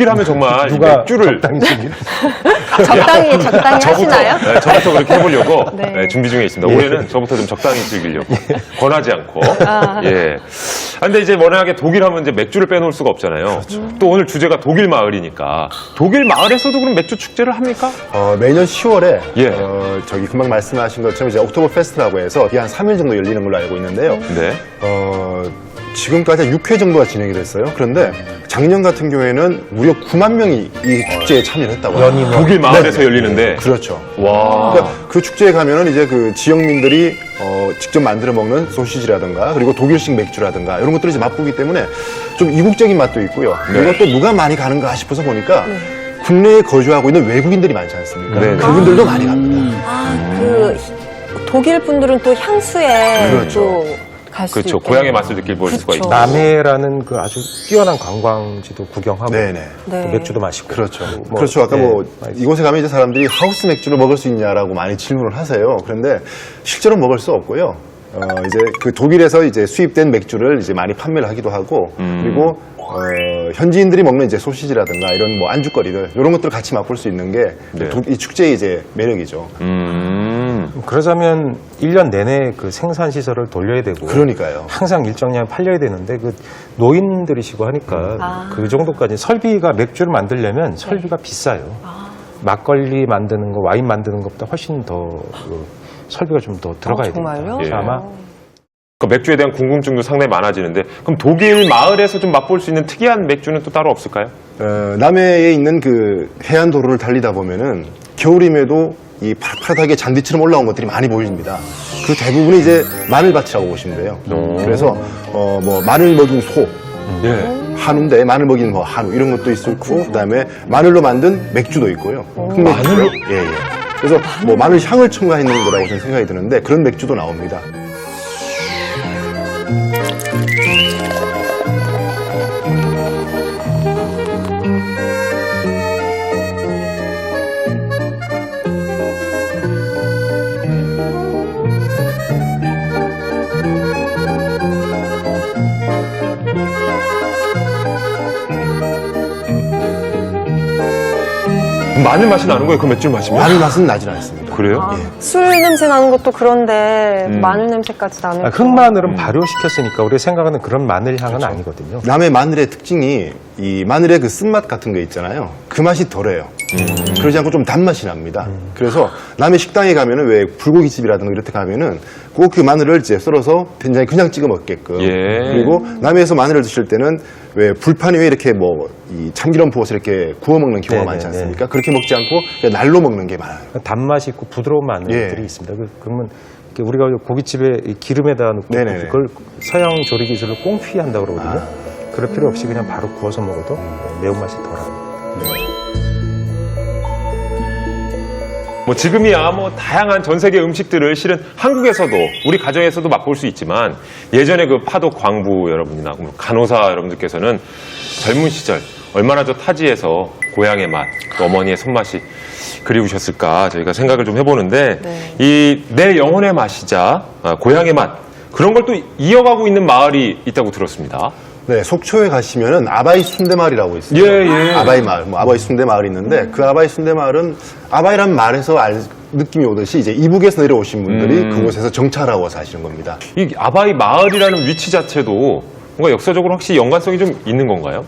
독일 하면 정말 이 누가 맥주를 적당히 하시나요? 네, 저부터 그렇게 해보려고 네. 네, 준비 중에 있습니다. 올해는 저부터 좀 적당히 즐기려고 권하지 않고. 예. 근데 이제 워낙에 독일 하면 이제 맥주를 빼놓을 수가 없잖아요. 또 오늘 주제가 독일 마을이니까 독일 마을에서도 그럼 맥주 축제를 합니까? 매년 10월에 예. 저기 금방 말씀하신 것처럼 이제 옥토버 페스트라고 해서 이게 한 3일 정도 열리는 걸로 알고 있는데요. 네. 지금까지 한 6회 정도가 진행이 됐어요. 그런데 작년 같은 경우에는 무려 9만 명이 이 축제에 참여를 했다고 합니다. 연인원. 독일 마을에서 네. 열리는데. 그렇죠. 와. 그러니까 그 축제에 가면은 이제 그 지역민들이 직접 만들어 먹는 소시지라든가 그리고 독일식 맥주라든가 이런 것들을 이제 맛보기 때문에 좀 이국적인 맛도 있고요. 그리고 또 누가 많이 가는가 싶어서 보니까 국내에 거주하고 있는 외국인들이 많지 않습니까? 네. 그분들도 많이 갑니다. 독일 분들은 또 향수에 그렇죠. 또 갈 수 그렇죠. 있게. 고향의 맛을 느낄 수가 있죠. 남해라는 그 아주 뛰어난 관광지도 구경하고 네네. 네. 또 맥주도 마시고. 그렇죠. 뭐, 그렇죠. 아까 네, 뭐 맛있어요. 이곳에 가면 이제 사람들이 하우스 맥주를 먹을 수 있냐라고 많이 질문을 하세요. 그런데 실제로 먹을 수 없고요. 이제 그 독일에서 이제 수입된 맥주를 이제 많이 판매를 하기도 하고 그리고 현지인들이 먹는 이제 소시지라든가 이런 뭐 안주거리들 이런 것들을 같이 맛볼 수 있는 게 이 네. 축제의 이제 매력이죠. 그러자면 1년 내내 그 생산 시설을 돌려야 되고 그러니까요. 항상 일정량 팔려야 되는데 그 노인들이시고 하니까 그 정도까지 설비가 맥주를 만들려면 설비가 비싸요. 막걸리 만드는 거, 와인 만드는 것보다 훨씬 더 설비가 좀 더 들어가야 됩니다. 정말요? 그래서 예. 아마 그 맥주에 대한 궁금증도 상당히 많아지는데 그럼 독일 마을에서 좀 맛볼 수 있는 특이한 맥주는 또 따로 없을까요? 남해에 있는 그 해안 도로를 달리다 보면은 겨울임에도 이 파릇파릇하게 잔디처럼 올라온 것들이 많이 보입니다. 그 대부분이 이제 마늘밭이라고 보시면 돼요. 그래서 뭐 마늘 먹인 소, 예. 한우인데 마늘 먹인 뭐 한우 이런 것도 있고 그다음에 마늘로 만든 맥주도 있고요. 흑맥주요. 예, 예. 그래서 뭐 마늘 향을 첨가했는 거라고 저는 생각이 드는데 그런 맥주도 나옵니다. 마늘 맛이 나는 거예요? 그 맥주를 마시면? 마늘 맛은 나진 않습니다. 그래요? 술 냄새 나는 것도 그런데 마늘 냄새까지 나는. 흑마늘은 발효시켰으니까 우리가 생각하는 그런 마늘 향은 아니거든요. 남해 마늘의 특징이 이 마늘의 그 쓴맛 같은 거 있잖아요. 그 맛이 덜해요. 그러지 않고 좀 단맛이 납니다. 그래서 남해 식당에 가면은 왜 불고기집이라든가 이렇게 가면은 꼭 그 마늘을 이제 썰어서 된장에 그냥 찍어 먹게끔. 예. 그리고 남해에서 마늘을 드실 때는 왜 불판 위에 이렇게 뭐 이 참기름 부어서 이렇게 구워 먹는 경우가 많지 네네네. 않습니까? 그렇게 먹지 않고 그냥 날로 먹는 게 많아요. 단맛이 있고 부드러운 마늘들이 예. 있습니다. 그러면 이렇게 우리가 고깃집에 이 기름에다 넣고 네네네. 그걸 서양 조리 기술로 꽁피 한다고 그러거든요. 그럴 필요 없이 그냥 바로 구워서 먹어도 매운맛이 덜합니다. 뭐 지금이야 뭐 다양한 전 세계 음식들을 실은 한국에서도 우리 가정에서도 맛볼 수 있지만 예전에 그 파독 광부 여러분이나 간호사 여러분들께서는 젊은 시절 얼마나 저 타지에서 고향의 맛, 또 어머니의 손맛이 그리우셨을까 저희가 생각을 좀 해보는데 이 내 영혼의 맛이자 고향의 맛 그런 걸 또 이어가고 있는 마을이 있다고 들었습니다. 네, 속초에 가시면은 아바이 순대마을이라고 있어요. 예, 예. 아바이 마을, 뭐 아바이 순대마을이 있는데 그 아바이 순대마을은 아바이란 말에서 느낌이 오듯이 이제 이북에서 내려오신 분들이 그곳에서 정착하고 사시는 겁니다. 이 아바이 마을이라는 위치 자체도 뭔가 역사적으로 확실히 연관성이 좀 있는 건가요?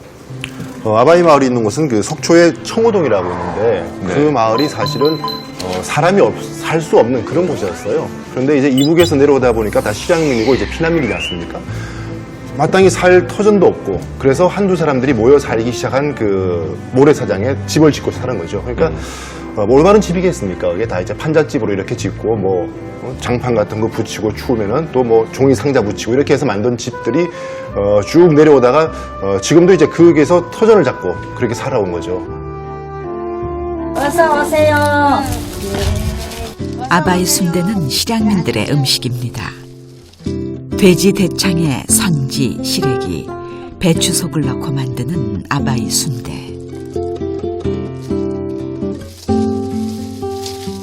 아바이 마을이 있는 곳은 그 속초의 청호동이라고 있는데 그 네. 마을이 사실은 사람이 살 수 없는 그런 곳이었어요. 그런데 이제 이북에서 내려오다 보니까 다 실향민이고 이제 피난민이지 않습니까? 마땅히 살 터전도 없고 그래서 한두 사람들이 모여 살기 시작한 그 모래사장에 집을 짓고 사는 거죠. 그러니까 올바른 집이겠습니까? 그게 다 이제 판잣집으로 이렇게 짓고 뭐 장판 같은 거 붙이고 추우면은 또 뭐 종이 상자 붙이고 이렇게 해서 만든 집들이 쭉 내려오다가 지금도 이제 거기에서 터전을 잡고 그렇게 살아온 거죠. 어서 오세요. 아바이 순대는 실향민들의 음식입니다. 돼지 대창에 선지, 시래기, 배추속을 넣고 만드는 아바이 순대.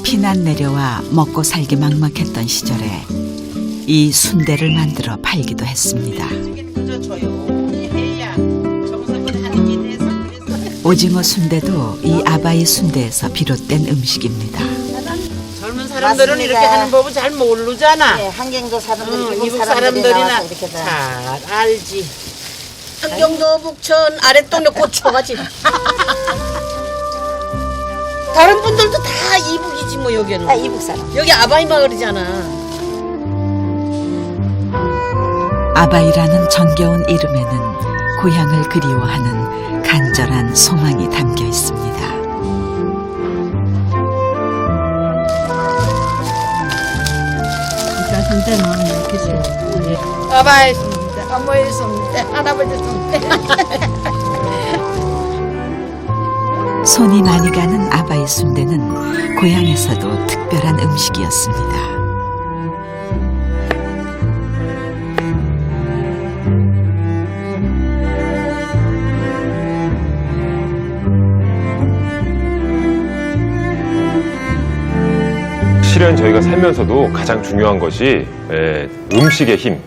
피난 내려와 먹고 살기 막막했던 시절에 이 순대를 만들어 팔기도 했습니다. 오징어 순대도 이 아바이 순대에서 비롯된 음식입니다. 젊은 사람들은 맞습니다. 이렇게 하는 법을 잘 모르잖아. 네, 한경도 사람들, 이북 사람들이 사람들이나 나와서 이렇게 다. 잘 알지. 한경도 북천 아랫동네 고초가지. 다른 분들도 다 이북이지 뭐 여기는. 다 이북 사람. 여기 아바이 마을이잖아. 아바이라는 정겨운 이름에는 고향을 그리워하는 간절한 소망이 담겨 있습니다. 아바이 순대, 어머니 순대, 할아버지 순대. 손이 많이 가는 아바이 순대는 고향에서도 특별한 음식이었습니다. 실은 저희가 살면서도 가장 중요한 것이 음식의 힘.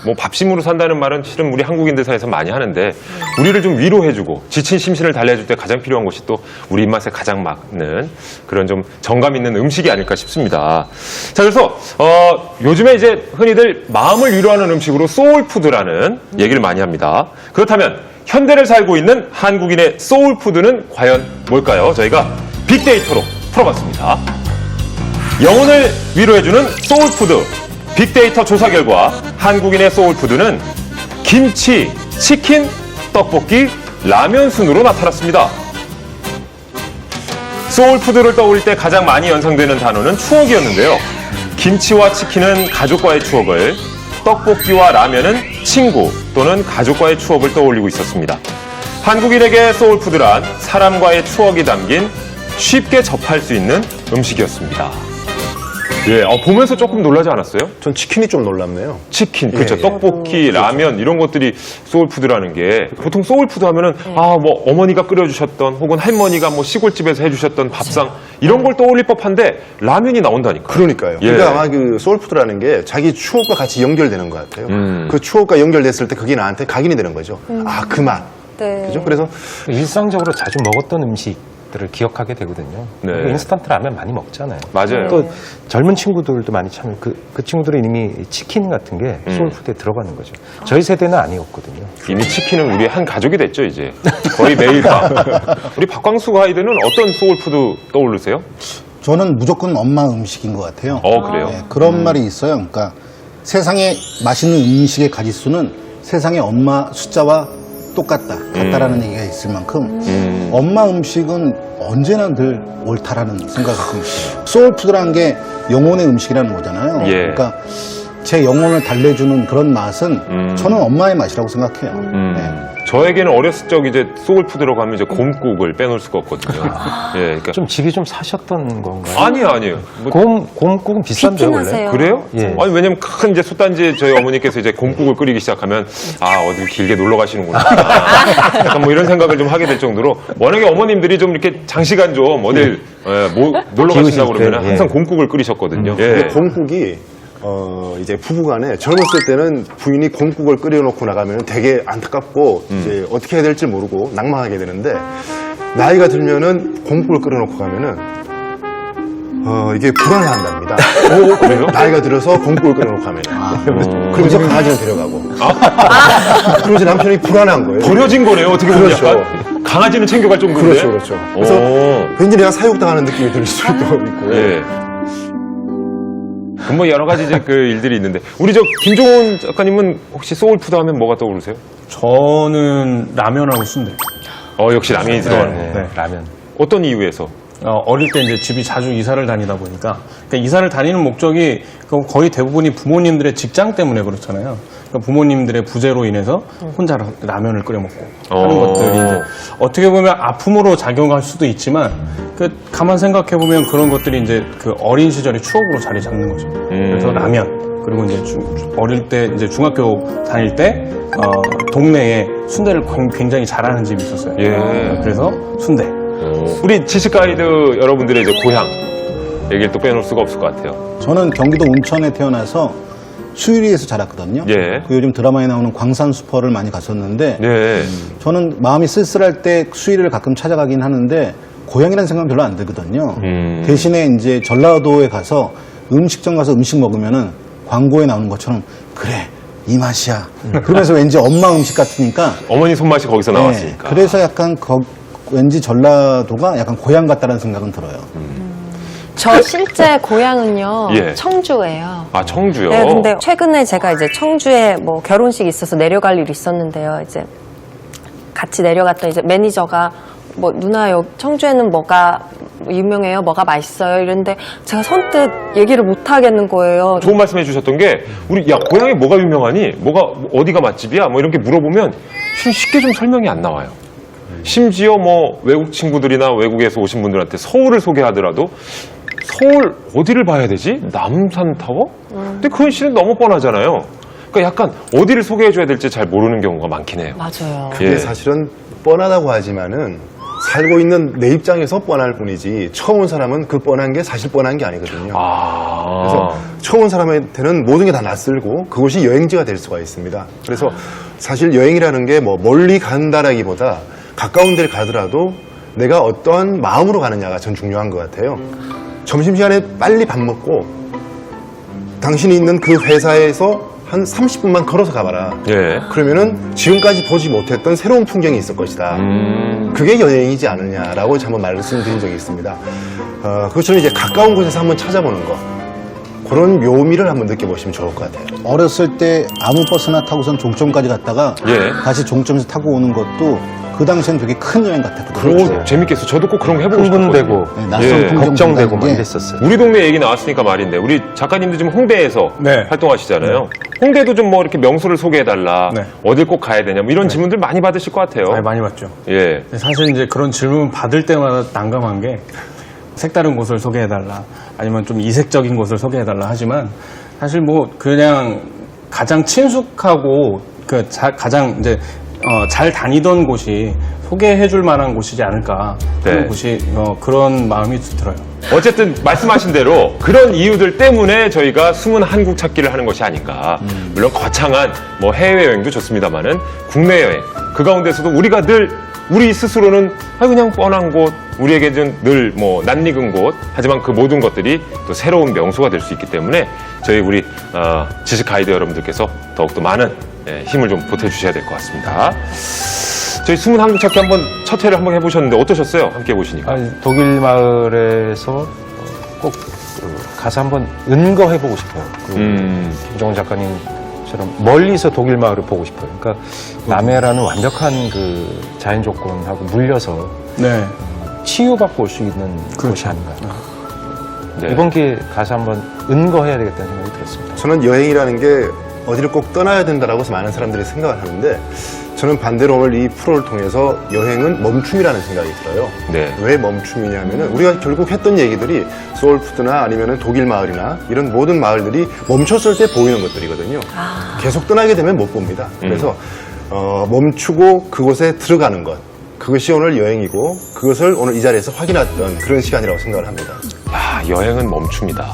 뭐 밥심으로 산다는 말은 실은 우리 한국인들 사이에서 많이 하는데 우리를 좀 위로해주고 지친 심신을 달래줄 때 가장 필요한 것이 또 우리 입맛에 가장 맞는 그런 좀 정감 있는 음식이 아닐까 싶습니다. 자, 그래서 요즘에 이제 흔히들 마음을 위로하는 음식으로 소울푸드라는 얘기를 많이 합니다. 그렇다면 현대를 살고 있는 한국인의 소울푸드는 과연 뭘까요? 저희가 빅데이터로 풀어봤습니다. 영혼을 위로해주는 소울푸드. 빅데이터 조사 결과 한국인의 소울푸드는 김치, 치킨, 떡볶이, 라면 순으로 나타났습니다. 소울푸드를 떠올릴 때 가장 많이 연상되는 단어는 추억이었는데요. 김치와 치킨은 가족과의 추억을, 떡볶이와 라면은 친구 또는 가족과의 추억을 떠올리고 있었습니다. 한국인에게 소울푸드란 사람과의 추억이 담긴 쉽게 접할 수 있는 음식이었습니다. 예, 보면서 조금 놀라지 않았어요? 전 치킨이 좀 놀랍네요. 치킨, 그렇죠. 예. 떡볶이, 라면 이런 것들이 소울푸드라는 게 보통 소울푸드 하면은 뭐 어머니가 끓여주셨던 혹은 할머니가 뭐 시골집에서 해주셨던 밥상 이런 걸 떠올릴 법한데 라면이 나온다니까. 그러니까요. 예. 그러니까 아마 그 소울푸드라는 게 자기 추억과 같이 연결되는 것 같아요. 음. 그 추억과 연결됐을 때 그게 나한테 각인이 되는 거죠. 아, 그 맛. 네. 그죠? 그래서 일상적으로 자주 먹었던 음식들을 기억하게 되거든요. 네. 그리고 인스턴트 라면 많이 먹잖아요. 맞아요. 또 젊은 친구들도 많이 참여. 그 친구들은 이미 치킨 같은 게 소울푸드에 들어가는 거죠. 저희 세대는 아니었거든요. 이미 치킨은 우리 한 가족이 됐죠, 이제. 거의 매일 밤. 우리 박광수 가이드는 어떤 소울푸드 떠오르세요? 저는 무조건 엄마 음식인 것 같아요. 그래요? 네, 그런 말이 있어요. 그러니까 세상에 맛있는 음식의 가짓수는 세상의 엄마 숫자와 같다라는 얘기가 있을 만큼 엄마 음식은 언제나 늘 옳다라는 생각을 갖고 있어요. 소울푸드라는 게 영혼의 음식이라는 거잖아요. 예. 그러니까 제 영혼을 달래주는 그런 맛은 저는 엄마의 맛이라고 생각해요. 네. 저에게는 어렸을 적 이제 소울푸드라고 하면 이제 곰국을 빼놓을 수가 없거든요. 예, 그러니까. 좀 집이 좀 사셨던 건가요? 아니에요. 뭐 곰국은 비싼데요, 원래? 비싸세요. 그래요? 예. 아니, 왜냐면 큰 이제 솥단지에 저희 어머니께서 이제 곰국을 끓이기 시작하면, 어디 길게 놀러 가시는구나. 약간 뭐 이런 생각을 좀 하게 될 정도로, 워낙에 어머님들이 좀 이렇게 장시간 좀 어딜, 놀러 가신다고 기우실 때, 그러면 항상 예. 곰국을 끓이셨거든요. 근데 예. 곰국이 이제 부부간에 젊었을 때는 부인이 곰국을 끓여놓고 나가면 되게 안타깝고 이제 어떻게 해야 될지 모르고 낭망하게 되는데 나이가 들면은 곰국을 끓여놓고 가면은 이게 불안해한답니다. 그래요? 나이가 들어서 곰국을 끓여놓고 가면 그러면서 강아지를 데려가고 그러면서 남편이 불안한 거예요. 버려진 거네요, 어떻게 보면 그렇죠. 약간. 강아지는 챙겨갈 정도인데. 그렇죠, 그렇죠. 그래서 왠지 내가 사육당하는 느낌이 들 수도 있고. 예. 뭐 여러 가지 이제 그 일들이 있는데 우리 김종훈 작가님은 혹시 소울푸드 하면 뭐가 떠오르세요? 저는 라면하고 순대. 역시 라면이 들어가는 거. 네, 라면. 어떤 이유에서? 어릴 때 이제 집이 자주 이사를 다니다 보니까 그러니까 이사를 다니는 목적이 거의 대부분이 부모님들의 직장 때문에 그렇잖아요. 그러니까 부모님들의 부재로 인해서 혼자 라면을 끓여 먹고 하는 것들이 이제 어떻게 보면 아픔으로 작용할 수도 있지만 가만 생각해 보면 그런 것들이 이제 그 어린 시절의 추억으로 자리 잡는 거죠. 그래서 라면 그리고 이제 어릴 때 이제 중학교 다닐 때 동네에 순대를 굉장히 잘하는 집이 있었어요. 예. 그래서 순대. 우리 지식 가이드 여러분들의 이제 고향 얘기를 또 빼놓을 수가 없을 것 같아요. 저는 경기도 운천에 태어나서 수유리에서 자랐거든요. 예. 그 요즘 드라마에 나오는 광산 슈퍼를 많이 갔었는데 네. 저는 마음이 쓸쓸할 때 수유리를 가끔 찾아가긴 하는데 고향이라는 생각은 별로 안 들거든요. 대신에 이제 전라도에 가서 음식점 가서 음식 먹으면은 광고에 나오는 것처럼 그래 이 맛이야. 그러면서 왠지 엄마 음식 같으니까. 어머니 손맛이 거기서 네, 나왔으니까. 그래서 약간 왠지 전라도가 약간 고향 같다는 생각은 들어요. 저 실제 고향은요, 예. 청주예요. 아, 청주요? 네, 근데 최근에 제가 이제 청주에 뭐 결혼식이 있어서 내려갈 일이 있었는데요. 이제 같이 내려갔던 이제 매니저가 뭐 누나 여기 청주에는 뭐가 유명해요? 뭐가 맛있어요? 이랬는데 제가 선뜻 얘기를 못 하겠는 거예요. 좋은 말씀 해주셨던 게, 우리, 야, 고향에 뭐가 유명하니? 어디가 맛집이야? 뭐 이런 게 물어보면 쉽게 좀 설명이 안 나와요. 심지어 뭐 외국 친구들이나 외국에서 오신 분들한테 서울을 소개하더라도 서울 어디를 봐야 되지? 남산타워? 근데 그건 실은 너무 뻔하잖아요. 그러니까 약간 어디를 소개해줘야 될지 잘 모르는 경우가 많긴 해요. 맞아요. 그게 예. 사실은 뻔하다고 하지만은 살고 있는 내 입장에서 뻔할 뿐이지 처음 온 사람은 그 뻔한 게 사실 뻔한 게 아니거든요. 그래서 처음 온 사람한테는 모든 게 다 낯설고 그곳이 여행지가 될 수가 있습니다. 그래서 사실 여행이라는 게 뭐 멀리 간다라기보다 가까운 데를 가더라도 내가 어떠한 마음으로 가느냐가 전 중요한 것 같아요. 점심시간에 빨리 밥 먹고 당신이 있는 그 회사에서 한 30분만 걸어서 가봐라. 예. 그러면은 지금까지 보지 못했던 새로운 풍경이 있을 것이다. 그게 여행이지 않느냐라고 한번 말씀드린 적이 있습니다. 그것처럼 이제 가까운 곳에서 한번 찾아보는 거. 그런 묘미를 한번 느껴보시면 좋을 것 같아요. 어렸을 때 아무 버스나 타고선 종점까지 갔다가 예. 다시 종점에서 타고 오는 것도 그 당시엔 되게 큰 여행 같았거든요. 그거 재밌겠어. 저도 꼭 그런 거 해보고 싶었거든요. 흥분되고 네, 낯선 예, 풍경 걱정되고 보다는 막 게 이랬었어요. 우리 동네 얘기 나왔으니까 말인데, 우리 작가님도 지금 홍대에서 네. 활동하시잖아요. 홍대도 좀 뭐 이렇게 명소를 소개해달라, 네. 어딜 꼭 가야 되냐, 뭐 이런 질문들 많이 받으실 것 같아요. 많이 봤죠. 예. 근데 사실 이제 그런 질문 받을 때마다 난감한 게 색다른 곳을 소개해달라, 아니면 좀 이색적인 곳을 소개해달라 하지만 사실 뭐 그냥 가장 친숙하고 가장 이제 잘 다니던 곳이 소개해줄 만한 곳이지 않을까. 그런 네. 곳이 그런 마음이 들어요. 어쨌든 말씀하신 대로 그런 이유들 때문에 저희가 숨은 한국 찾기를 하는 것이 아닌가. 물론 거창한 뭐 해외여행도 좋습니다만은 국내 여행, 그 가운데서도 우리가 늘 우리 스스로는 그냥 뻔한 곳, 우리에게는 늘 뭐 낯익은 곳, 하지만 그 모든 것들이 또 새로운 명소가 될 수 있기 때문에 저희 우리 지식 가이드 여러분들께서 더욱더 많은 힘을 좀 보태주셔야 될 것 같습니다. 저희 숨은 한국 찾기 한번 첫 회를 한번 해보셨는데 어떠셨어요? 함께 보시니까. 아니, 독일 마을에서 꼭 가서 한번 은거해보고 싶어요. 김종원 작가님처럼 멀리서 독일 마을을 보고 싶어요. 그러니까 남해라는 완벽한 그 자연 조건하고 물려서 네. 치유받고 올 수 있는 곳이 아닌가. 네. 이번 기회에 가서 한번 은거해야 되겠다는 생각이 들었습니다. 저는 여행이라는 게 어디를 꼭 떠나야 된다라고 해서 많은 사람들이 생각을 하는데 저는 반대로 오늘 이 프로를 통해서 여행은 멈춤이라는 생각이 들어요. 네. 왜 멈춤이냐면은 우리가 결국 했던 얘기들이 소울푸드나 아니면은 독일 마을이나 이런 모든 마을들이 멈췄을 때 보이는 것들이거든요. 계속 떠나게 되면 못 봅니다. 그래서 멈추고 그곳에 들어가는 것. 그것이 오늘 여행이고 그것을 오늘 이 자리에서 확인했던 그런 시간이라고 생각을 합니다. 야, 여행은 멈춥니다.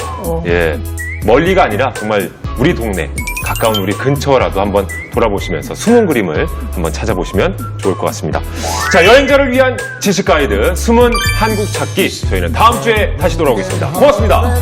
예. 멀리가 아니라 정말 우리 동네, 가까운 우리 근처라도 한번 돌아보시면서 숨은 그림을 한번 찾아보시면 좋을 것 같습니다. 자, 여행자를 위한 지식 가이드 숨은 한국 찾기. 저희는 다음 주에 다시 돌아오겠습니다. 고맙습니다.